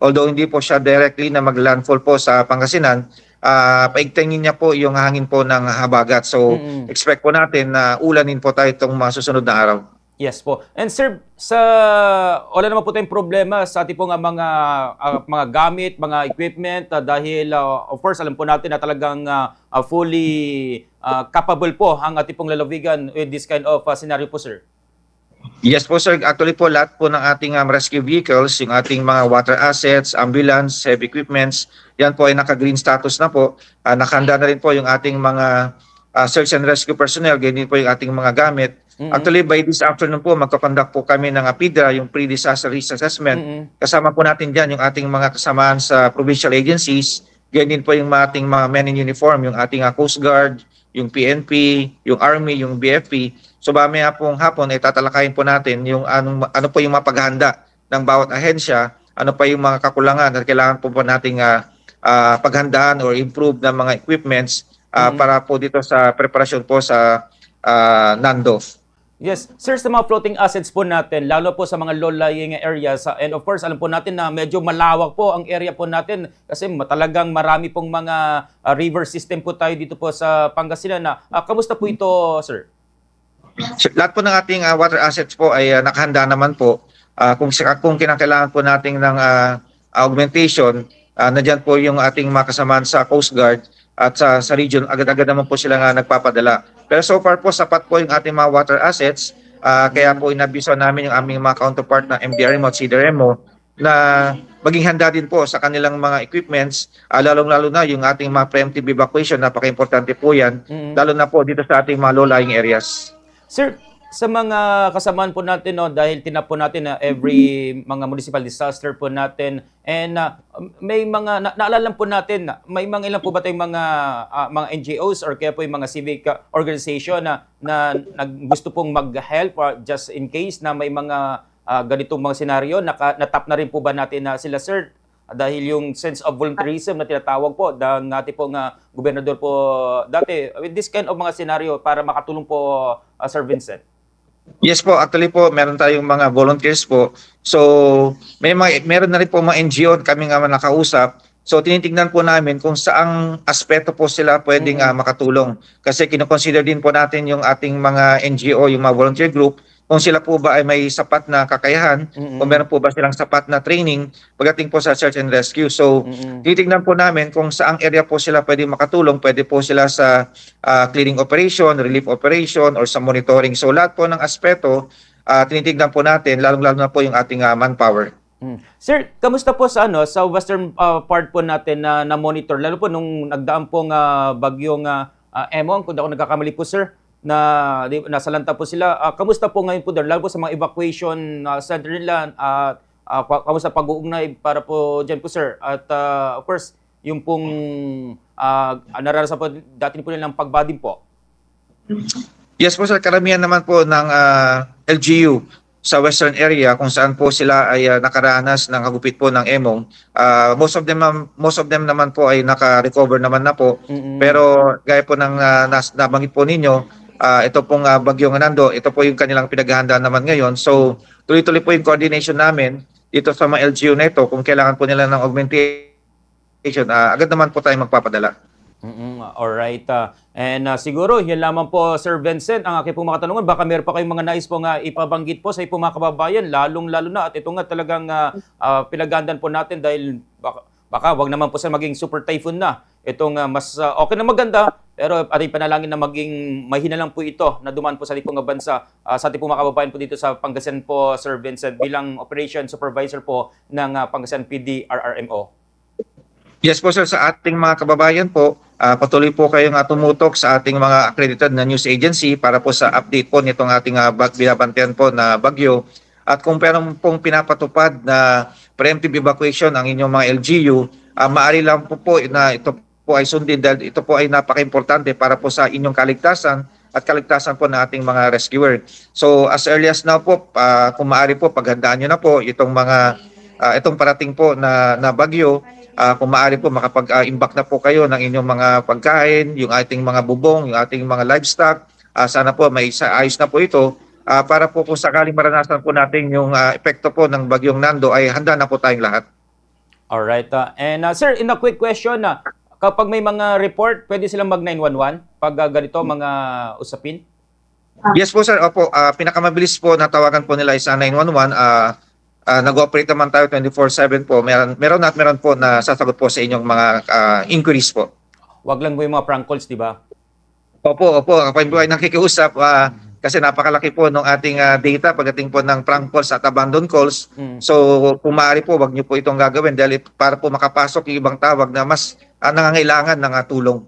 although hindi po siya directly na mag-landfall po sa Pangasinan, paigtingin niya po yung hangin po ng habagat. So expect po natin na ulanin po tayo itong mga susunod na araw. Yes po. And sir, wala naman po tayong problema sa ating pong mga gamit, mga equipment dahil of course alam po natin na talagang fully capable po ang ating pong lalawigan with this kind of scenario po, sir. Yes po sir, actually po lahat po ng ating rescue vehicles, yung ating mga water assets, ambulance, heavy equipments, yan po ay naka-green status na po. Nakahanda na rin po yung ating mga search and rescue personnel, ganyan po yung ating mga gamit. Actually, by this afternoon po, magkakonduct po kami ng PIDRA, yung Pre-Disaster Risk Assessment. Kasama po natin dyan yung ating mga kasamaan sa provincial agencies, ganyan po yung ating mga men in uniform, yung ating Coast Guard, yung PNP, yung Army, yung BFP. So mamaya pong hapon ay tatalakayin po natin yung ano po yung mapaghanda ng bawat ahensya, ano pa yung mga kakulangan at kailangan po nating paghandaan or improve ng mga equipments para po dito sa preparasyon po sa Nando. Yes. Sir, sa mga floating assets po natin, lalo po sa mga low-lying areas, and of course, alam po natin na medyo malawak po ang area po natin kasi talagang marami pong mga river system po tayo dito po sa Pangasinan. Kamusta po ito, sir? Lahat po ng ating water assets po ay nakahanda naman po. Kung kinakailangan po natin ng augmentation, nandiyan po yung ating mga kasamaan sa Coast Guard at sa region, agad-agad naman po sila nagpapadala. Pero so far po, sapat po yung ating mga water assets. Kaya po inabiso namin yung aming mga counterpart na MDRMO at CDRMO na maging handa din po sa kanilang mga equipments, lalong-lalo na yung ating mga preemptive evacuation, napaka-importante po yan, lalo na po dito sa ating mga low-lying areas. Sir, sa mga kasamaan po natin, dahil tinap po natin na every mga municipal disaster po natin, and may mga, naalala po natin, may mga ilan po ba tayong mga NGOs or kaya po yung mga civic organization na gusto pong mag-help just in case na may mga ganitong mga senaryo, natap na rin po ba natin na sila, sir? Dahil yung sense of volunteerism na tinatawag po ng ating pong gobernador po dati, with this kind of mga senaryo para makatulong po, Sir Vincent. Yes po, actually po meron tayong mga volunteers po. So meron na rin po mga NGO kami nga nakausap. So tinitingnan po namin kung saang aspeto po sila pwedeng makatulong. Kasi kino-consider din po natin yung ating mga NGO, yung mga volunteer group, kung sila po ba ay may sapat na kakayahan, kung meron po ba silang sapat na training pagdating po sa search and rescue. So titingnan po namin kung saang area po sila pwede makatulong. Pwede po sila sa cleaning operation, relief operation, or sa monitoring. So lahat po ng aspeto, tinitingnan po natin, lalong-lalo na po yung ating manpower. Sir, kamusta po sa sa western part po natin na monitor, lalo po nung nagdaan pong bagyong Emong, kung ako nagkakamali po, sir, na nasalanta po sila. Kamusta po ngayon po doon, lalo po sa mga evacuation center nila, kamusta pag-uugnay para po dyan po, sir? At of course, yung pong naranasan po dati po nilang pagbading po. Yes po sir, karamihan naman po ng LGU sa western area kung saan po sila ay nakaranas ng hagupit po ng Emong. Most of them naman po ay naka-recover naman na po. Pero gaya po ng nabanggit po ninyo, ito pong bagyong Nando, ito po yung kanilang pinaghahandaan naman ngayon. So tuloy-tuloy po yung coordination namin dito sa mga LGU na ito. Kung kailangan po nila ng augmentation, agad naman po tayo magpapadala. Alright. And siguro, yan lamang po, Sir Vincent, ang aking pong mga katanungan. Baka meron pa kayong mga nais po nga ipabanggit po sa ipong mga kababayan, lalong-lalo na. At ito nga talagang pinagandaan po natin dahil baka wag naman po sa maging super typhoon na. Itong mas okay na maganda, pero ating panalangin na maging mahina lang po ito na dumaan po sa ating pong bansa. Sa ating pong mga kababayan po dito sa Pangasinan po, Sir Vincent, bilang Operation Supervisor po ng Pangasinan PD RRMO. Yes po sir, sa ating mga kababayan po, patuloy po kayong tumutok sa ating mga accredited na news agency para po sa update po nitong ating binabantayan po na bagyo. At kung meron pong pinapatupad na preemptive evacuation ang inyong mga LGU, maaari lang po na ito po ay sundin dahil ito po ay napaka-importante para po sa inyong kaligtasan at kaligtasan po ng ating mga rescuer. So as early as now po, kung maaari po, paghandaan nyo na po itong itong parating po na bagyo. Kung maaari po makapag-imbak na po kayo ng inyong mga pagkain, yung ating mga bubong, yung ating mga livestock. Sana po may ayos na po ito para po kung sakaling maranasan po natin yung epekto po ng bagyong Nando ay handa na po tayong lahat. Alright. Sir, in a quick question, kapag may mga report, pwede silang mag 911 pag ganito mga usapin? Yes po sir, opo, pinakamabilis po na tawagan po nila is 911. Nag-ooperate naman tayo 24/7 po. Meron po na sasagot po sa inyong mga inquiries po. Wag lang po yung mga prank calls, di ba? Opo, kapag po ay nakikiusap, kasi napakalaki po ng ating data pagdating po ng prank calls at abandon calls. So kung maaari po, wag niyo po itong gagawin dahil para po makapasok yung ibang tawag na mas nangangailangan ng tulong.